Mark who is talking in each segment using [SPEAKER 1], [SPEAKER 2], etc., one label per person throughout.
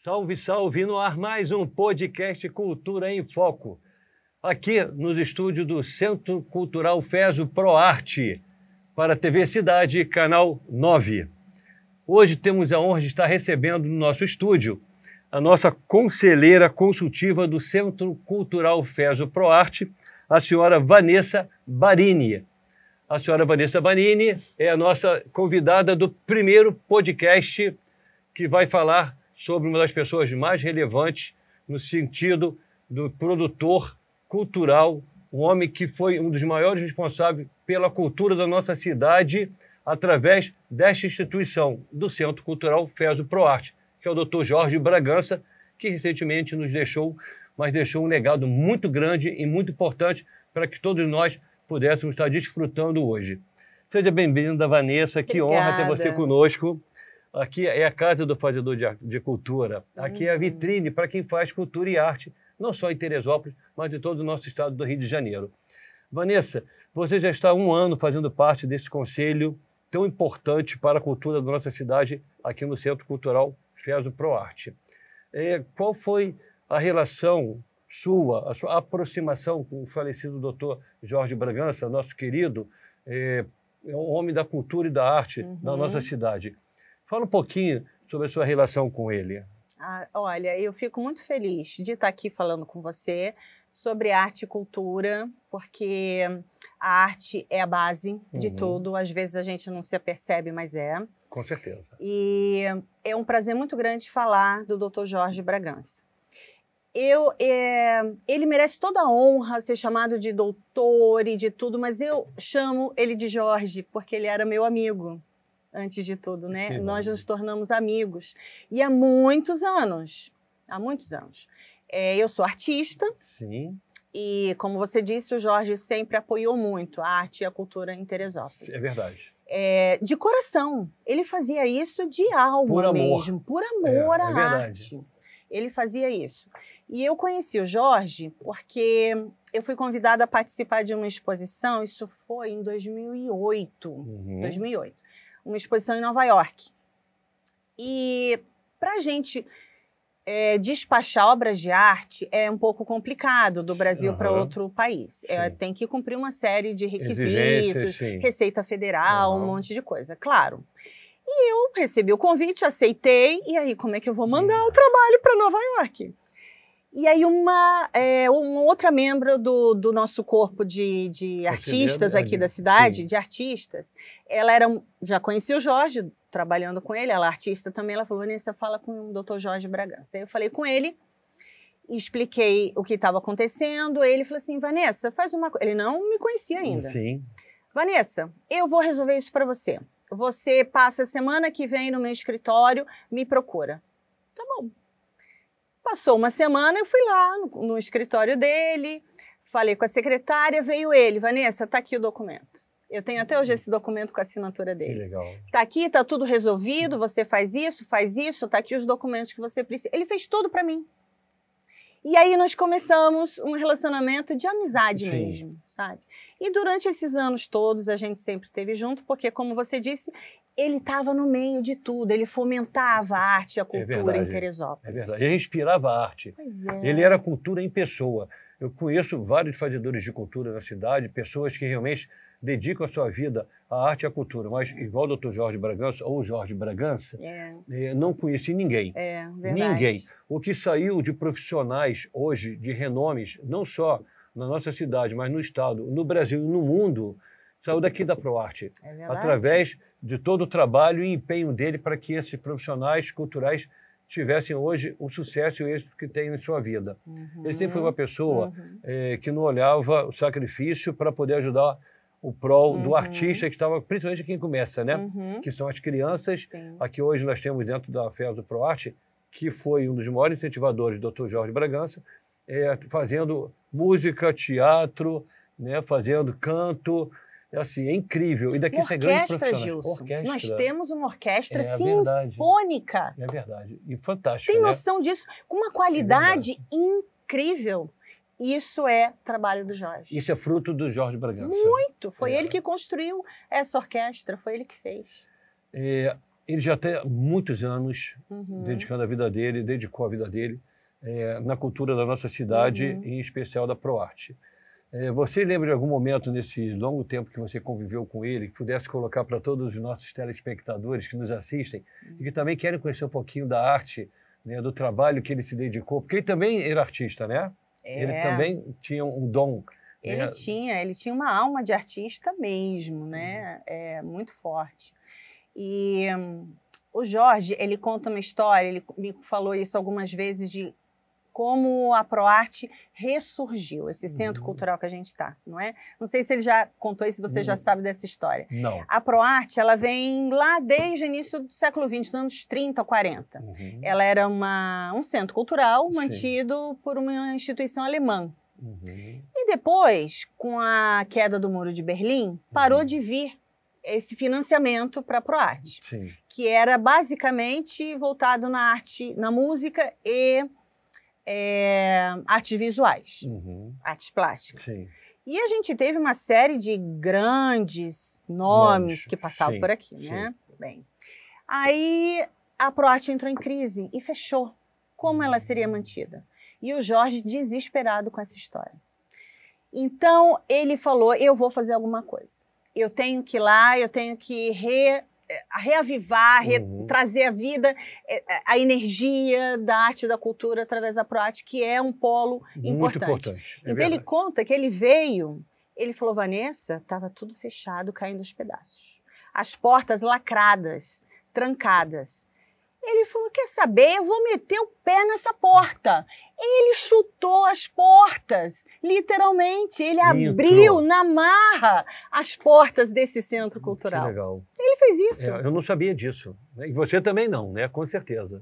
[SPEAKER 1] Salve, salve! No ar mais um podcast Cultura em Foco. Aqui nos estúdios do Centro Cultural FESO ProArte, para a TV Cidade, canal 9. Hoje temos a honra de estar recebendo no nosso estúdio a nossa conselheira consultiva do Centro Cultural FESO ProArte, a senhora Vanessa Barini. A senhora Vanessa Barini é a nossa convidada do primeiro podcast que vai falar sobre uma das pessoas mais relevantes no sentido do produtor cultural, um homem que foi um dos maiores responsáveis pela cultura da nossa cidade através desta instituição, do Centro Cultural FESO ProArte, que é o Dr. Jorge Bragança, que recentemente nos deixou, mas deixou um legado muito grande e muito importante para que todos nós pudéssemos estar desfrutando hoje. Seja bem-vinda, Vanessa, que honra ter você conosco. Aqui é a casa do fazedor de cultura, aqui é a vitrine para quem faz cultura e arte, não só em Teresópolis, mas em todo o nosso estado do Rio de Janeiro. Vanessa, você já está há 1 ano fazendo parte desse conselho tão importante para a cultura da nossa cidade, aqui no Centro Cultural FESO ProArte. Qual foi a relação sua, a sua aproximação com o falecido Dr. Jorge Bragança, nosso querido, um homem da cultura e da arte da nossa cidade? Fala um pouquinho sobre a sua relação com ele.
[SPEAKER 2] Olha, eu fico muito feliz de estar aqui falando com você sobre arte e cultura, porque a arte é a base de tudo. Às vezes a gente não se apercebe, mas é.
[SPEAKER 1] Com certeza.
[SPEAKER 2] E é um prazer muito grande falar do Dr. Jorge Bragança. Ele merece toda a honra ser chamado de doutor e de tudo, mas eu chamo ele de Jorge porque ele era meu amigo. Antes de tudo, né? Nós nos tornamos amigos. E há muitos anos. Eu sou artista.
[SPEAKER 1] Sim.
[SPEAKER 2] E, como você disse, o Jorge sempre apoiou muito a arte e a cultura em Teresópolis.
[SPEAKER 1] É verdade.
[SPEAKER 2] De coração. Ele fazia isso de alma mesmo. Por amor à arte. Ele fazia isso. E eu conheci o Jorge porque eu fui convidada a participar de uma exposição, isso foi em 2008. 2008. Uma exposição em Nova York. E para a gente despachar obras de arte é um pouco complicado do Brasil para outro país. Tem que cumprir uma série de requisitos, Receita Federal, um monte de coisa, claro. E eu recebi o convite, aceitei, e aí como é que eu vou mandar o trabalho para Nova York? E aí uma outra membro do nosso corpo de artistas aqui da cidade, de artistas, ela já conhecia o Jorge, trabalhando com ele, ela é artista também, ela falou, Vanessa, fala com o Dr. Jorge Bragança. Aí eu falei com ele, expliquei o que estava acontecendo, ele falou assim, Vanessa, faz uma coisa. Ele não me conhecia ainda.
[SPEAKER 1] Sim.
[SPEAKER 2] Vanessa, eu vou resolver isso para você. Você passa a semana que vem no meu escritório, me procura. Tá bom. Passou uma semana, eu fui lá no escritório dele, falei com a secretária, veio ele, Vanessa, tá aqui o documento. Eu tenho até hoje esse documento com a assinatura dele.
[SPEAKER 1] Que legal.
[SPEAKER 2] Tá aqui, tá tudo resolvido, você faz isso, tá aqui os documentos que você precisa. Ele fez tudo para mim. E aí nós começamos um relacionamento de amizade mesmo, sabe? E durante esses anos todos a gente sempre esteve junto, porque como você disse, ele estava no meio de tudo, ele fomentava a arte e a cultura em Teresópolis.
[SPEAKER 1] É verdade, ele inspirava a arte.
[SPEAKER 2] Pois é.
[SPEAKER 1] Ele era cultura em pessoa. Eu conheço vários fazedores de cultura na cidade, pessoas que realmente dedicam a sua vida à arte e à cultura, mas igual o Dr. Jorge Bragança ou Jorge Bragança, não conheci ninguém.
[SPEAKER 2] Verdade.
[SPEAKER 1] Ninguém. O que saiu de profissionais hoje, de renomes, não só na nossa cidade, mas no estado, no Brasil e no mundo, saiu daqui da ProArte, através de todo o trabalho e empenho dele para que esses profissionais culturais tivessem hoje o sucesso e o êxito que tem em sua vida. Ele sempre foi uma pessoa que não olhava o sacrifício para poder ajudar o prol do artista que estava, principalmente quem começa, né? Que são as crianças. Aqui hoje nós temos dentro da FESO ProArte, que foi um dos maiores incentivadores do Dr. Jorge Bragança, fazendo música, teatro, né? Fazendo canto. Assim, é incrível. E daqui
[SPEAKER 2] sai grande profissional. Orquestra. Nós temos uma orquestra sinfônica.
[SPEAKER 1] É verdade. E fantástica.
[SPEAKER 2] Tem noção disso? Com uma qualidade incrível. Isso é trabalho do Jorge.
[SPEAKER 1] Isso é fruto do Jorge Bragança.
[SPEAKER 2] Muito. Foi ele que construiu essa orquestra, foi ele que fez.
[SPEAKER 1] Ele já tem muitos anos dedicando a vida dele, dedicou a vida dele na cultura da nossa cidade, em especial da ProArte. Você lembra de algum momento nesse longo tempo que você conviveu com ele, que pudesse colocar para todos os nossos telespectadores que nos assistem e que também querem conhecer um pouquinho da arte, né, do trabalho que ele se dedicou? Porque ele também era artista, né? Ele também tinha um dom.
[SPEAKER 2] Ele tinha uma alma de artista mesmo, né? Muito forte. E o Jorge, ele conta uma história, ele me falou isso algumas vezes, de como a ProArte ressurgiu, esse centro cultural que a gente está, não é? Não sei se ele já contou isso, se você já sabe dessa história.
[SPEAKER 1] Não.
[SPEAKER 2] A ProArte, ela vem lá desde o início do século XX, dos anos 30 ou 40. Ela era um centro cultural mantido por uma instituição alemã. E depois, com a queda do Muro de Berlim, parou de vir esse financiamento para a ProArte, que era basicamente voltado na arte, na música e artes visuais, artes plásticas. E a gente teve uma série de grandes nomes que passavam por aqui, né? Bem, aí a ProArte entrou em crise e fechou. Como ela seria mantida? E o Jorge desesperado com essa história. Então ele falou, eu vou fazer alguma coisa. Eu tenho que ir lá, eu tenho que reavivar, trazer à vida a energia da arte e da cultura através da ProArte, que é um polo importante. Então ele conta que ele veio, ele falou, Vanessa, estava tudo fechado, caindo aos pedaços. As portas lacradas, trancadas. Ele falou, quer saber, eu vou meter o pé nessa porta. Ele chutou as portas, literalmente. Ele abriu na marra as portas desse centro cultural.
[SPEAKER 1] Que legal.
[SPEAKER 2] Ele fez isso.
[SPEAKER 1] Eu não sabia disso. E você também não, né? Com certeza.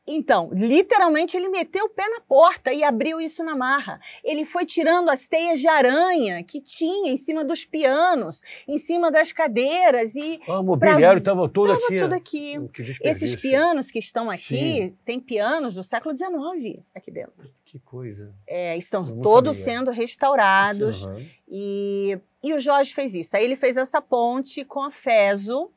[SPEAKER 2] Então, literalmente, ele meteu o pé na porta e abriu isso na marra. Ele foi tirando as teias de aranha que tinha em cima dos pianos, em cima das cadeiras. E
[SPEAKER 1] o mobiliário estava todo aqui.
[SPEAKER 2] Estava tudo aqui. Esses pianos que estão aqui, tem pianos do século XIX aqui dentro.
[SPEAKER 1] Que coisa.
[SPEAKER 2] Estão todos sendo restaurados. E o Jorge fez isso. Aí ele fez essa ponte com a FESO,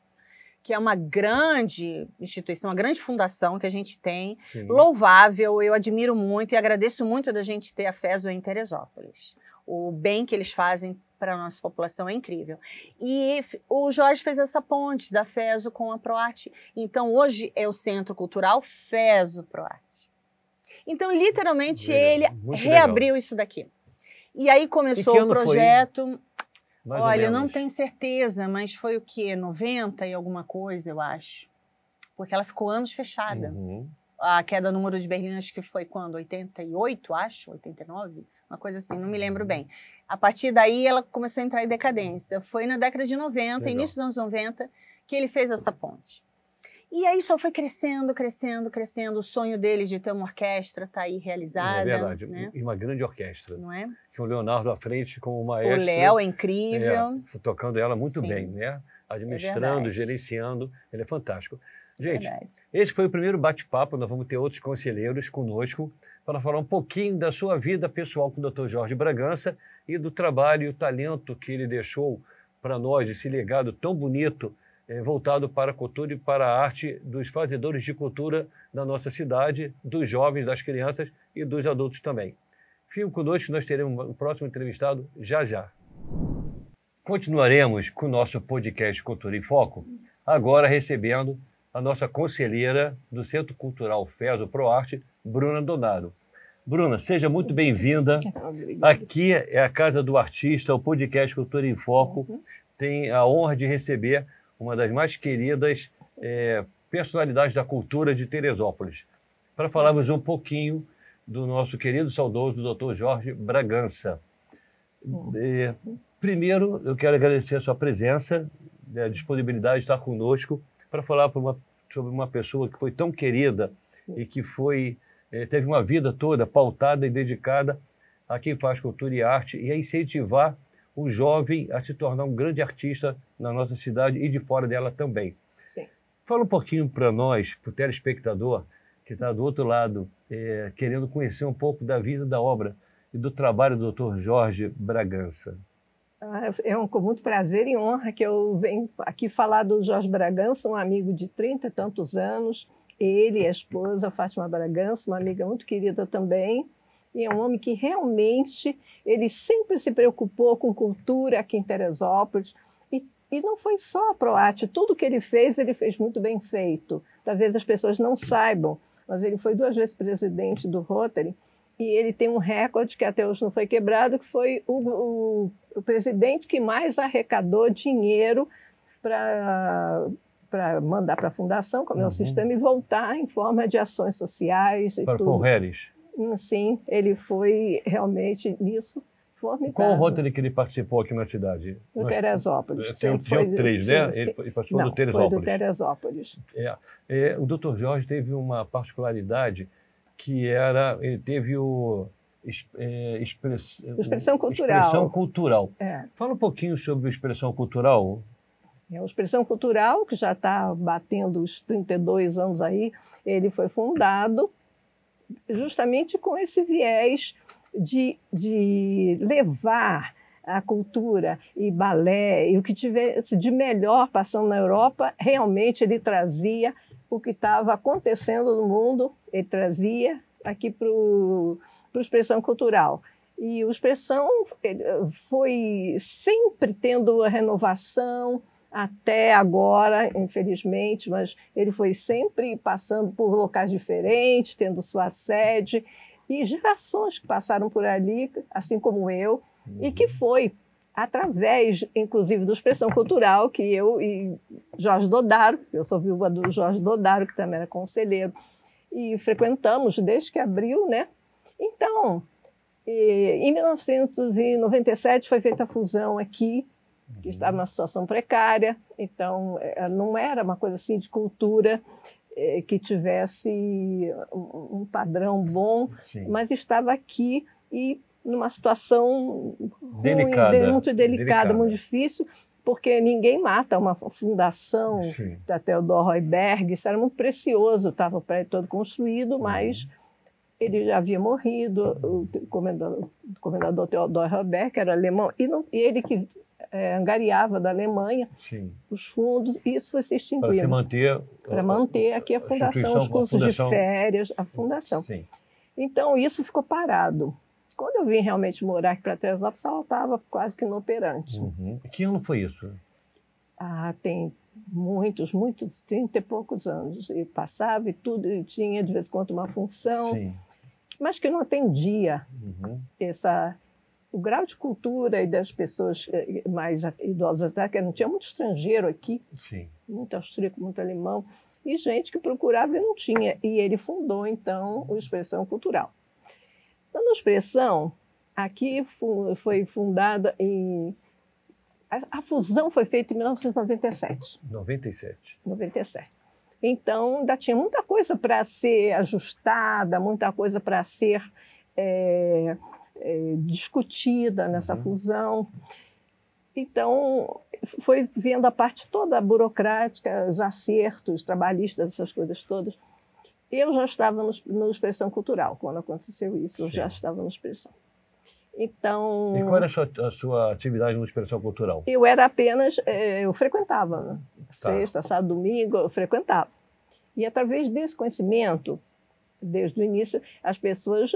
[SPEAKER 2] que é uma grande instituição, uma grande fundação que a gente tem, louvável, eu admiro muito e agradeço muito da gente ter a FESO em Teresópolis. O bem que eles fazem para a nossa população é incrível. E o Jorge fez essa ponte da FESO com a ProArte. Então, hoje é o Centro Cultural FESO ProArte. Então, literalmente, ele reabriu isso daqui. E aí começou o projeto... Olha, eu não tenho certeza, mas foi o quê? 90 e alguma coisa, eu acho. Porque ela ficou anos fechada. A queda do Muro de Berlim, acho que foi quando? 88, acho? 89? Uma coisa assim, não me lembro bem. A partir daí, ela começou a entrar em decadência. Foi na década de 90, início dos anos 90, que ele fez essa ponte. E aí só foi crescendo, crescendo, crescendo. O sonho dele de ter uma orquestra está aí realizada.
[SPEAKER 1] É verdade,
[SPEAKER 2] né?
[SPEAKER 1] E uma grande orquestra.
[SPEAKER 2] Não é?
[SPEAKER 1] Com o Leonardo à frente como maestro.
[SPEAKER 2] O Léo é incrível.
[SPEAKER 1] Tocando ela muito bem, né? Administrando, gerenciando. Ele é fantástico. Gente, esse foi o primeiro bate-papo. Nós vamos ter outros conselheiros conosco para falar um pouquinho da sua vida pessoal com o Dr. Jorge Bragança e do trabalho e o talento que ele deixou para nós, esse legado tão bonito, voltado para a cultura e para a arte dos fazedores de cultura da nossa cidade, dos jovens, das crianças e dos adultos também. Fiquem conosco, nós teremos um próximo entrevistado já já. Continuaremos com o nosso podcast Cultura em Foco, agora recebendo a nossa conselheira do Centro Cultural FESO ProArte, Bruna Donato. Bruna, seja muito bem-vinda. Aqui é a Casa do Artista, o podcast Cultura em Foco. Tem a honra de receber uma das mais queridas personalidades da cultura de Teresópolis, para falarmos um pouquinho do nosso querido saudoso Dr. Jorge Bragança. Primeiro, eu quero agradecer a sua presença, a disponibilidade de estar conosco para falar sobre uma pessoa que foi tão querida e que teve uma vida toda pautada e dedicada a quem faz cultura e arte e a incentivar o jovem a se tornar um grande artista na nossa cidade e de fora dela também. Fala um pouquinho para nós, para o telespectador que está do outro lado, querendo conhecer um pouco da vida, da obra e do trabalho do Dr. Jorge Bragança.
[SPEAKER 3] Com muito prazer e honra que eu venho aqui falar do Jorge Bragança, um amigo de 30 e tantos anos, ele e a esposa, Fátima Bragança, uma amiga muito querida também, e é um homem que realmente, ele sempre se preocupou com cultura aqui em Teresópolis, e não foi só a PROARTE, tudo que ele fez muito bem feito. Talvez as pessoas não saibam, mas ele foi 2 vezes presidente do Rotary, e ele tem um recorde que até hoje não foi quebrado, que foi o presidente que mais arrecadou dinheiro para mandar para a fundação, como é o sistema, e voltar em forma de ações sociais.
[SPEAKER 1] Para o Harris.
[SPEAKER 3] Sim, ele foi realmente nisso formidável.
[SPEAKER 1] Qual o Rotary que ele participou aqui na cidade?
[SPEAKER 3] Do Teresópolis.
[SPEAKER 1] Tinha 3, né? Ele participou do Teresópolis.
[SPEAKER 3] Foi do Teresópolis.
[SPEAKER 1] O Dr. Jorge teve uma particularidade que ele teve
[SPEAKER 3] expressão cultural.
[SPEAKER 1] Expressão cultural. Fala um pouquinho sobre expressão cultural.
[SPEAKER 3] A expressão cultural, que já está batendo os 32 anos aí, ele foi fundado justamente com esse viés de levar a cultura e balé e o que tivesse de melhor passando na Europa, realmente ele trazia o que estava acontecendo no mundo, ele trazia aqui para o Expressão Cultural. E o Expressão foi sempre tendo a renovação, até agora, infelizmente, mas ele foi sempre passando por locais diferentes, tendo sua sede, e gerações que passaram por ali, assim como eu, e que foi através, inclusive, do Expressão Cultural, que eu e Jorge Dodaro, eu sou viúva do Jorge Dodaro, que também era conselheiro, e frequentamos desde que abriu, né? Então, em 1997 foi feita a fusão aqui, que estava numa situação precária, então não era uma coisa assim de cultura que tivesse um padrão bom, mas estava aqui e numa situação muito delicada, muito difícil, porque ninguém mata uma fundação da Theodor Heuberg, isso era muito precioso, estava o prédio todo construído, mas ele já havia morrido, o comendador Theodor Heuberg, que era alemão, e ele que angariava da Alemanha os fundos, e isso foi se extinguindo. Para manter aqui a fundação, os cursos de férias, a fundação. Então, isso ficou parado. Quando eu vim realmente morar aqui para Teresópolis, ela estava quase que inoperante.
[SPEAKER 1] Que ano foi isso?
[SPEAKER 3] Tem muitos, 30 e poucos anos. E passava e tudo, e tinha de vez em quando uma função, mas que não atendia o grau de cultura e das pessoas mais idosas, que não tinha muito estrangeiro aqui, muito austríaco, muito alemão, e gente que procurava e não tinha. E ele fundou, então, o Expressão Cultural. Dando Expressão, aqui foi fundada em... A fusão foi feita em 1997. 97. Então, ainda tinha muita coisa para ser ajustada, muita coisa para ser discutida nessa fusão. Então, foi vendo a parte toda burocrática, os acertos trabalhistas, essas coisas todas. Eu já estava no Expressão Cultural, quando aconteceu isso, eu já estava no Expressão. Então...
[SPEAKER 1] E qual era a sua atividade no Expressão Cultural?
[SPEAKER 3] Eu era apenas... eu frequentava, né? Sexta, sábado, domingo, eu frequentava. E através desse conhecimento, desde o início, as pessoas...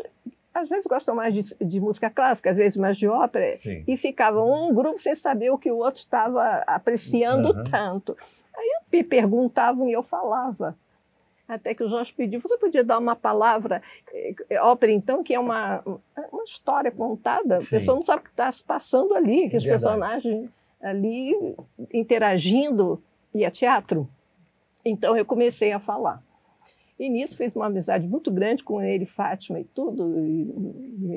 [SPEAKER 3] Às vezes gostam mais de música clássica, às vezes mais de ópera, e ficava um grupo sem saber o que o outro estava apreciando tanto. Aí me perguntavam e eu falava. Até que o Jorge pediu, você podia dar uma palavra, ópera então, que é uma história contada, a pessoa não sabe o que está se passando ali, que os personagens ali interagindo, e é teatro. Então eu comecei a falar. E nisso fiz uma amizade muito grande com ele, Fátima e tudo, e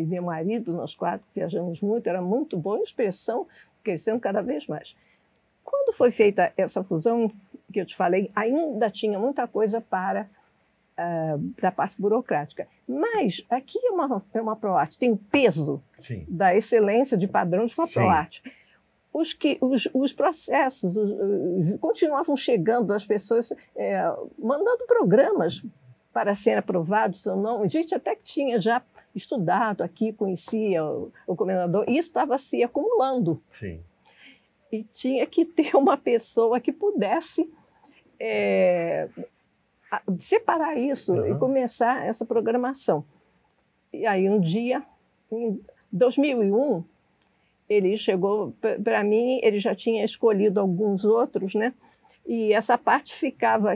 [SPEAKER 3] meu marido, nós 4 viajamos muito, era muito bom, a expressão crescendo cada vez mais. Quando foi feita essa fusão, que eu te falei, ainda tinha muita coisa para da parte burocrática. Mas aqui é uma PROARTE, tem o peso da excelência de padrão de uma PROARTE. Os processos continuavam chegando, as pessoas mandando programas para serem aprovados ou não. A gente até que tinha já estudado aqui, conhecia o comendador, e isso estava se acumulando.
[SPEAKER 1] Sim.
[SPEAKER 3] E tinha que ter uma pessoa que pudesse separar isso e começar essa programação. E aí, um dia, em 2001, ele chegou para mim, ele já tinha escolhido alguns outros, né? E essa parte ficava,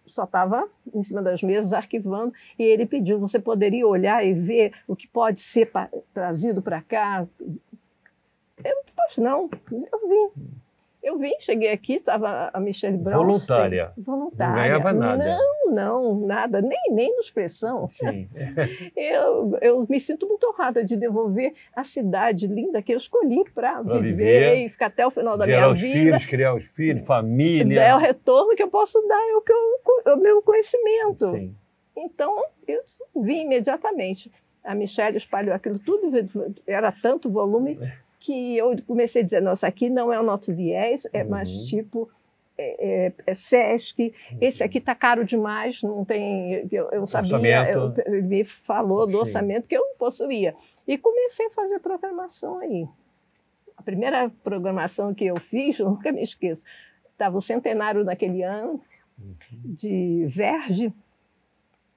[SPEAKER 3] só estava em cima das mesas, arquivando, e ele pediu, você poderia olhar e ver o que pode ser trazido para cá? Pois não, eu vim, cheguei aqui, estava a Michelle Bronstein.
[SPEAKER 1] Voluntária. Não ganhava nada.
[SPEAKER 3] Não, nada, nem nos pressão.
[SPEAKER 1] Sim.
[SPEAKER 3] Eu me sinto muito honrada de devolver a cidade linda que eu escolhi para viver e ficar até o final da minha vida.
[SPEAKER 1] Filhos, criar os filhos, família.
[SPEAKER 3] É o retorno que eu posso dar, o meu conhecimento.
[SPEAKER 1] Sim.
[SPEAKER 3] Então, eu vim imediatamente. A Michelle espalhou aquilo tudo, era tanto volume que eu comecei a dizer, nossa, aqui não é o nosso viés, mas tipo, Sesc, esse aqui está caro demais, não tem, eu sabia, ele me falou do orçamento que eu não possuía. E comecei a fazer programação aí. A primeira programação que eu fiz, eu nunca me esqueço, estava o centenário daquele ano, de Verdi,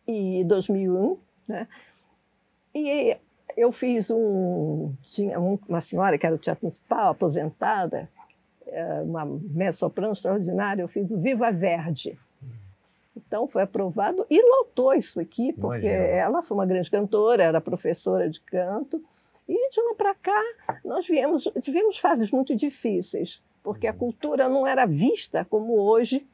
[SPEAKER 3] e 2001, né? E eu fiz tinha uma senhora que era o teatro municipal, aposentada, uma mezzo-soprano extraordinária, eu fiz o Viva Verdi. Então foi aprovado e lotou isso aqui, porque ela foi uma grande cantora, era professora de canto, e de lá para cá nós tivemos fases muito difíceis, porque a cultura não era vista como hoje,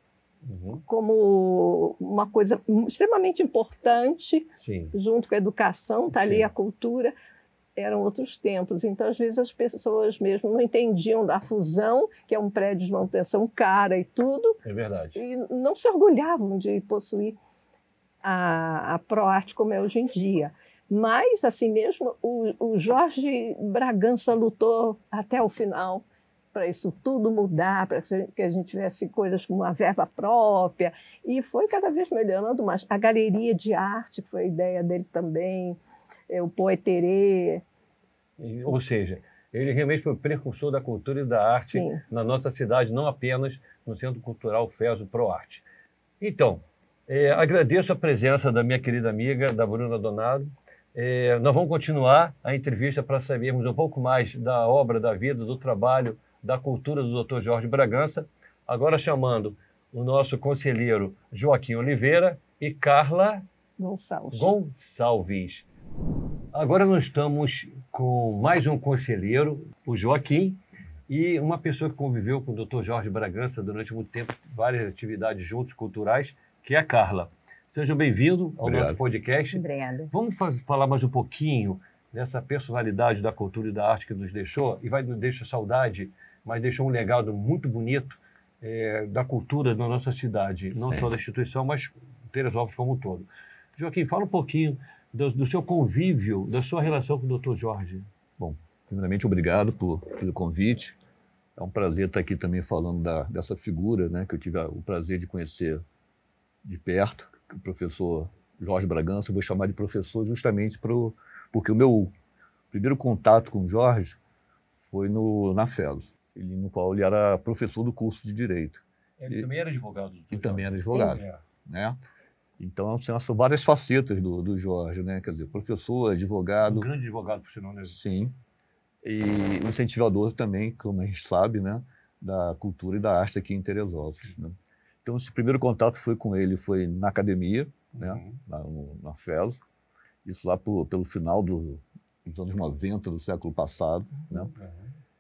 [SPEAKER 3] como uma coisa extremamente importante.
[SPEAKER 1] Sim.
[SPEAKER 3] Junto com a educação, está ali a cultura, eram outros tempos. Então, às vezes, as pessoas mesmo não entendiam da fusão, que é um prédio de manutenção cara e tudo.
[SPEAKER 1] É verdade.
[SPEAKER 3] E não se orgulhavam de possuir a ProArte como é hoje em dia. Mas, assim mesmo, o Jorge Bragança lutou até o final para isso tudo mudar, para que a gente tivesse coisas com uma verba própria, e foi cada vez melhorando mais. A galeria de arte, que foi a ideia dele também, o Poeterê.
[SPEAKER 1] Ou seja, ele realmente foi precursor da cultura e da arte na nossa cidade, não apenas no Centro Cultural FESO ProArte. Então, agradeço a presença da minha querida amiga, da Bruna Donato. Nós vamos continuar a entrevista para sabermos um pouco mais da obra, da vida, do trabalho, da cultura do Dr. Jorge Bragança, agora chamando o nosso conselheiro Joaquim Oliveira e Carla Gonçalves. Agora nós estamos com mais um conselheiro, o Joaquim, e uma pessoa que conviveu com o Dr. Jorge Bragança durante muito tempo, várias atividades juntos culturais, que é a Carla. Seja bem-vindo ao nosso podcast.
[SPEAKER 2] Obrigada.
[SPEAKER 1] Vamos falar mais um pouquinho dessa personalidade da cultura e da arte que nos deixou, e nos deixa saudade, mas deixou um legado muito bonito da cultura da nossa cidade, não só da instituição, mas Teresópolis como um todo. Joaquim, fala um pouquinho do seu convívio, da sua relação com o Dr. Jorge.
[SPEAKER 4] Bom, primeiramente, obrigado pelo convite. É um prazer estar aqui também falando dessa figura, né, que eu tive o prazer de conhecer de perto, o professor Jorge Bragança. Eu vou chamar de professor justamente porque o meu primeiro contato com o Jorge foi na FESO, no qual ele era professor do curso de Direito.
[SPEAKER 1] Ele também era advogado.
[SPEAKER 4] E também era advogado. Sim, né? Então, são várias facetas do Jorge, né? Quer dizer, professor, advogado.
[SPEAKER 1] Um grande advogado, por sinal, né?
[SPEAKER 4] Sim. E um incentivador também, como a gente sabe, né? Da cultura e da arte aqui em Teresópolis, né? Então, esse primeiro contato foi na academia, né? Na FESO. Isso lá pelo final dos anos 90 do século passado, né?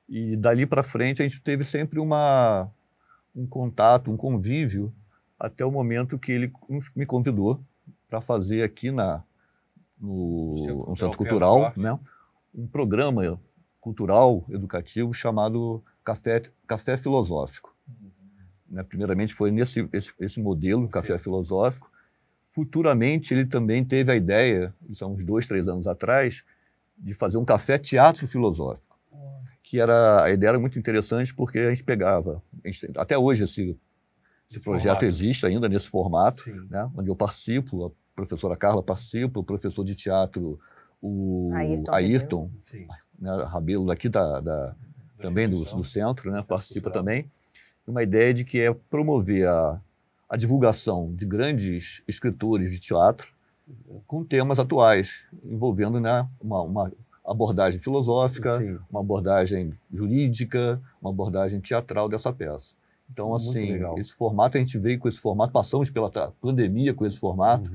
[SPEAKER 4] E dali para frente a gente teve sempre um contato, um convívio, até o momento que ele me convidou para fazer aqui no Centro Cultural, né, um programa cultural, educativo, chamado Café Filosófico. Né, primeiramente foi esse modelo, Café Filosófico. Futuramente ele também teve a ideia, isso há uns 2, 3 anos atrás, de fazer um café teatro filosófico. A ideia era muito interessante porque a gente pegava, até hoje Esse projeto existe ainda nesse formato, né, onde eu participo, a professora Carla participa, o professor de teatro, o Ayrton né, Rabelo, daqui também do centro, né, participa também. Uma ideia de que é promover a divulgação de grandes escritores de teatro com temas atuais, envolvendo, né, uma abordagem filosófica, uma abordagem jurídica, uma abordagem teatral dessa peça. Então, assim, esse formato, a gente veio com esse formato, passamos pela pandemia com esse formato,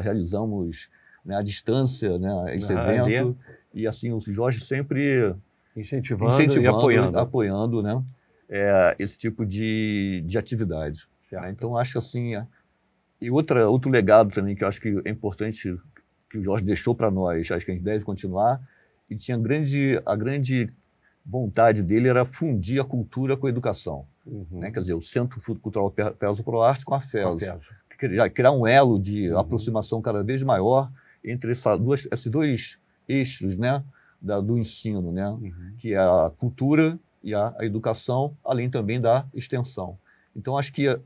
[SPEAKER 4] realizamos, né, à distância, né, esse evento, e assim, o Jorge sempre incentivando e apoiando né, esse tipo de atividade. Né? Então, acho que assim, e outro legado também que eu acho que é importante, que o Jorge deixou para nós, acho que a gente deve continuar, e tinha a grande vontade dele era fundir a cultura com a educação. Né? Quer dizer, o Centro Cultural FESO ProArte com a FESO. Criar um elo de aproximação cada vez maior entre esses dois eixos, né, do ensino, né, que é a cultura e a educação, além também da extensão. Então, acho que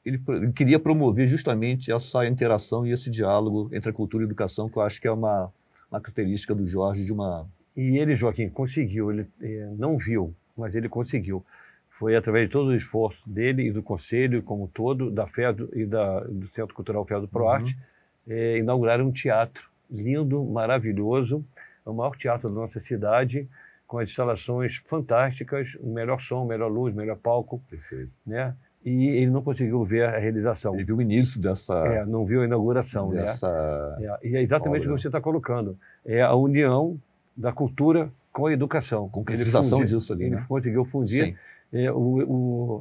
[SPEAKER 4] ele queria promover justamente essa interação e esse diálogo entre a cultura e a educação, que eu acho que é uma característica do Jorge de uma...
[SPEAKER 1] E ele, Joaquim, conseguiu, ele não viu, mas ele conseguiu. Foi através de todo o esforço dele e do Conselho como um todo, da FESO e do Centro Cultural FESO ProArte, inauguraram um teatro lindo, maravilhoso, o maior teatro da nossa cidade, com as instalações fantásticas, o melhor som, melhor luz, melhor palco.
[SPEAKER 4] Perfeito.
[SPEAKER 1] Né? E ele não conseguiu ver a realização.
[SPEAKER 4] Ele viu o início dessa...
[SPEAKER 1] não viu a inauguração.
[SPEAKER 4] Dessa
[SPEAKER 1] e é exatamente o que você está colocando. É a união da cultura com a educação.
[SPEAKER 4] Concretização disso ali,
[SPEAKER 1] Ele conseguiu fundir.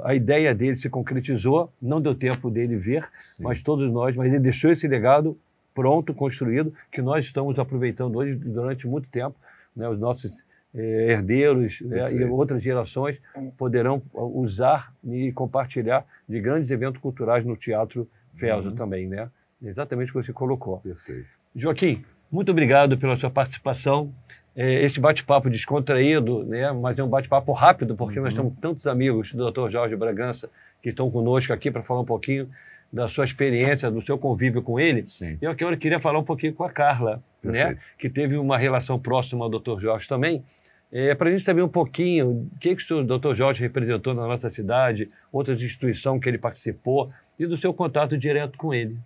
[SPEAKER 1] A ideia dele se concretizou, não deu tempo dele ver, mas todos nós, mas ele deixou esse legado pronto, construído, que nós estamos aproveitando hoje durante muito tempo, né? Os nossos herdeiros, né, e outras gerações poderão usar e compartilhar de grandes eventos culturais no Teatro FESO também, né? Exatamente o que você colocou.
[SPEAKER 4] Perfeito.
[SPEAKER 1] Joaquim, muito obrigado pela sua participação. Esse bate-papo descontraído, né, mas é um bate-papo rápido, porque nós temos tantos amigos do Dr. Jorge Bragança que estão conosco aqui para falar um pouquinho da sua experiência, do seu convívio com ele. Eu queria falar um pouquinho com a Carla, né, que teve uma relação próxima ao Dr. Jorge também, para a gente saber um pouquinho o que o Dr. Jorge representou na nossa cidade, outras instituições que ele participou, e do seu contato direto com ele.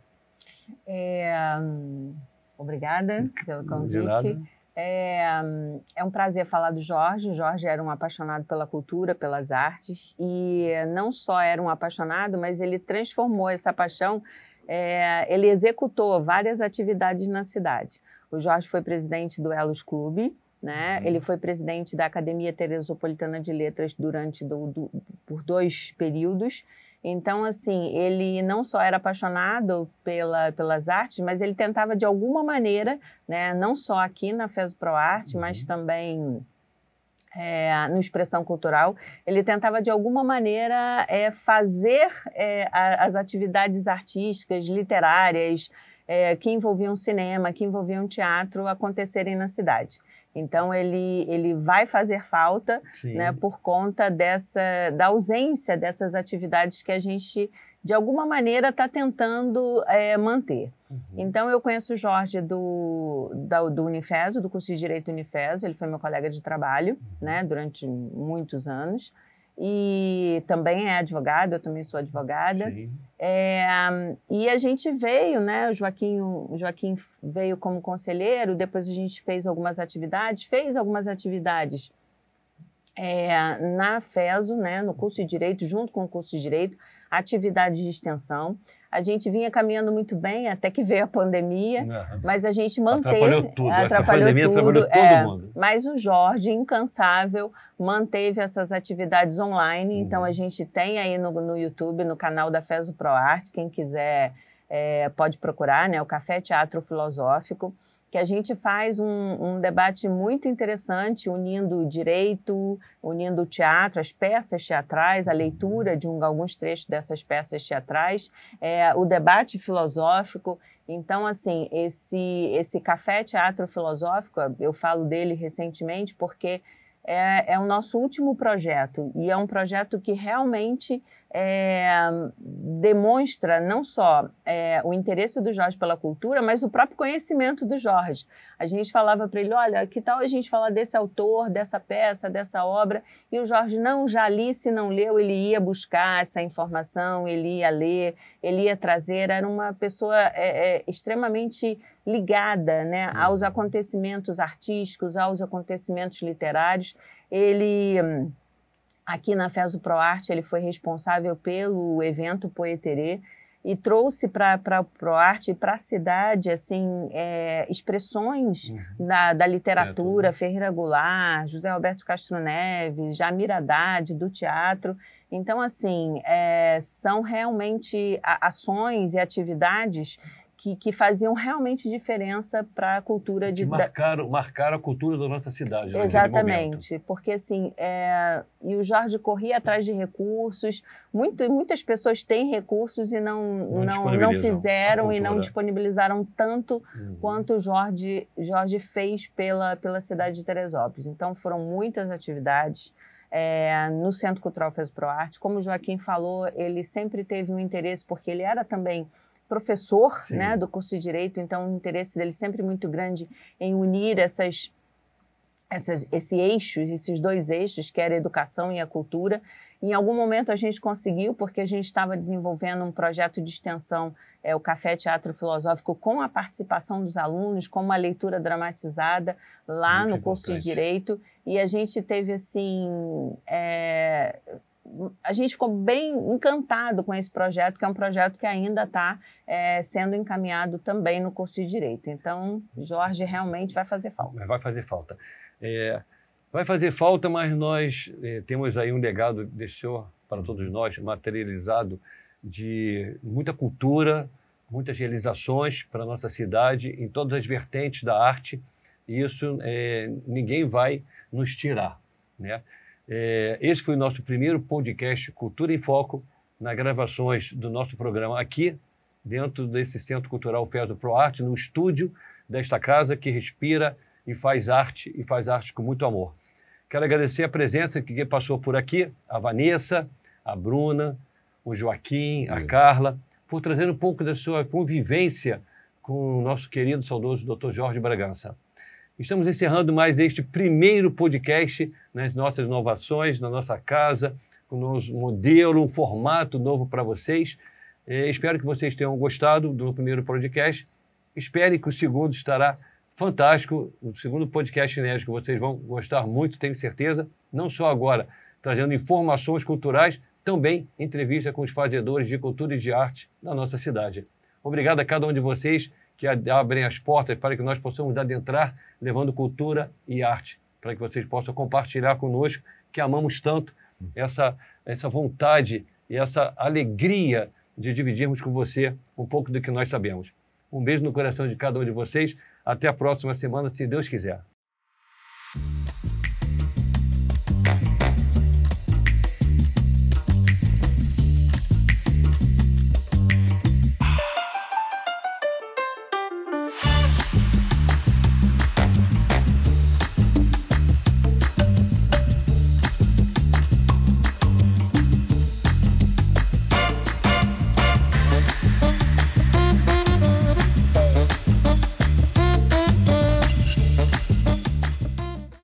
[SPEAKER 2] Obrigada pelo convite. É um prazer falar do Jorge. O Jorge era um apaixonado pela cultura, pelas artes, e não só era um apaixonado, mas ele transformou essa paixão, ele executou várias atividades na cidade. O Jorge foi presidente do Elos Clube, né? Ele foi presidente da Academia Teresopolitana de Letras por 2 períodos. Então, assim, ele não só era apaixonado pelas artes, mas ele tentava de alguma maneira, né, não só aqui na FESO ProArte, mas também no Expressão Cultural, ele tentava de alguma maneira fazer as atividades artísticas, literárias, que envolviam cinema, que envolviam teatro, acontecerem na cidade. Então, ele vai fazer falta, né, por conta da ausência dessas atividades que a gente, de alguma maneira, está tentando manter. Então, eu conheço o Jorge do Unifeso, do curso de Direito Unifeso, ele foi meu colega de trabalho, né, durante muitos anos. E também é advogado, eu também sou advogada. E a gente veio, né? O Joaquim veio como conselheiro, depois a gente fez algumas atividades na FESO, né? No curso de Direito, junto com o curso de Direito, atividades de extensão. A gente vinha caminhando muito bem, até que veio a pandemia, mas a gente manteve... Atrapalhou tudo. Todo mundo. Mas o Jorge, incansável, manteve essas atividades online. Então, a gente tem aí no YouTube, no canal da FESO ProArte, quem quiser pode procurar, né? O Café Teatro Filosófico, que a gente faz um debate muito interessante, unindo o direito, unindo o teatro, as peças teatrais, a leitura de alguns trechos dessas peças teatrais, o debate filosófico. Então, assim, esse Café Teatro Filosófico, eu falo dele recentemente porque é o nosso último projeto, e é um projeto que realmente demonstra não só o interesse do Jorge pela cultura, mas o próprio conhecimento do Jorge. A gente falava para ele, olha, que tal a gente falar desse autor, dessa peça, dessa obra, e o Jorge, não, já li, se não leu, ele ia buscar essa informação, ele ia ler, ele ia trazer, era uma pessoa extremamente ligada, né, aos acontecimentos artísticos, aos acontecimentos literários. Ele, aqui na FESO ProArte, ele foi responsável pelo evento Poeterê e trouxe para a ProArte e para a cidade assim, expressões da literatura, Ferreira Goulart, José Roberto Castro Neves, Jamir Haddad, do teatro. Então, assim, são realmente ações e atividades que faziam realmente diferença para a cultura
[SPEAKER 1] marcaram a cultura da nossa cidade.
[SPEAKER 2] Exatamente, porque assim, e o Jorge corria atrás de recursos, muitas pessoas têm recursos e não fizeram e não disponibilizaram tanto quanto o Jorge fez pela cidade de Teresópolis. Então foram muitas atividades no Centro Cultural FESO ProArte. Como o Joaquim falou, ele sempre teve um interesse, porque ele era também professor, né, do curso de Direito, então o interesse dele sempre muito grande em unir esses dois eixos, que era a educação e a cultura. Em algum momento a gente conseguiu, porque a gente estava desenvolvendo um projeto de extensão, o Café Teatro Filosófico, com a participação dos alunos, com uma leitura dramatizada lá no curso de Direito, e a gente teve assim... a gente ficou bem encantado com esse projeto, que é um projeto que ainda está sendo encaminhado também no curso de Direito. Então, Jorge realmente vai fazer falta.
[SPEAKER 1] Vai fazer falta. Vai fazer falta, mas nós temos aí um legado desse senhor para todos nós, materializado de muita cultura, muitas realizações para a nossa cidade, em todas as vertentes da arte, e isso ninguém vai nos tirar, né? Esse foi o nosso primeiro podcast Cultura em Foco, nas gravações do nosso programa aqui, dentro desse Centro Cultural FESO ProArte, no estúdio desta casa que respira e faz arte com muito amor. Quero agradecer a presença que passou por aqui, a Vanessa, a Bruna, o Joaquim, a Carla, por trazer um pouco da sua convivência com o nosso querido, saudoso Dr. Jorge Bragança. Estamos encerrando mais este primeiro podcast nas nossas inovações, na nossa casa, com o nosso modelo, um formato novo para vocês. Espero que vocês tenham gostado do primeiro podcast. Espero que o segundo estará fantástico. O segundo podcast inédito vocês vão gostar muito, tenho certeza. Não só agora, trazendo informações culturais, também entrevista com os fazedores de cultura e de arte da nossa cidade. Obrigado a cada um de vocês que abrem as portas para que nós possamos adentrar, levando cultura e arte, para que vocês possam compartilhar conosco, que amamos tanto essa vontade e essa alegria de dividirmos com você um pouco do que nós sabemos. Um beijo no coração de cada um de vocês. Até a próxima semana, se Deus quiser.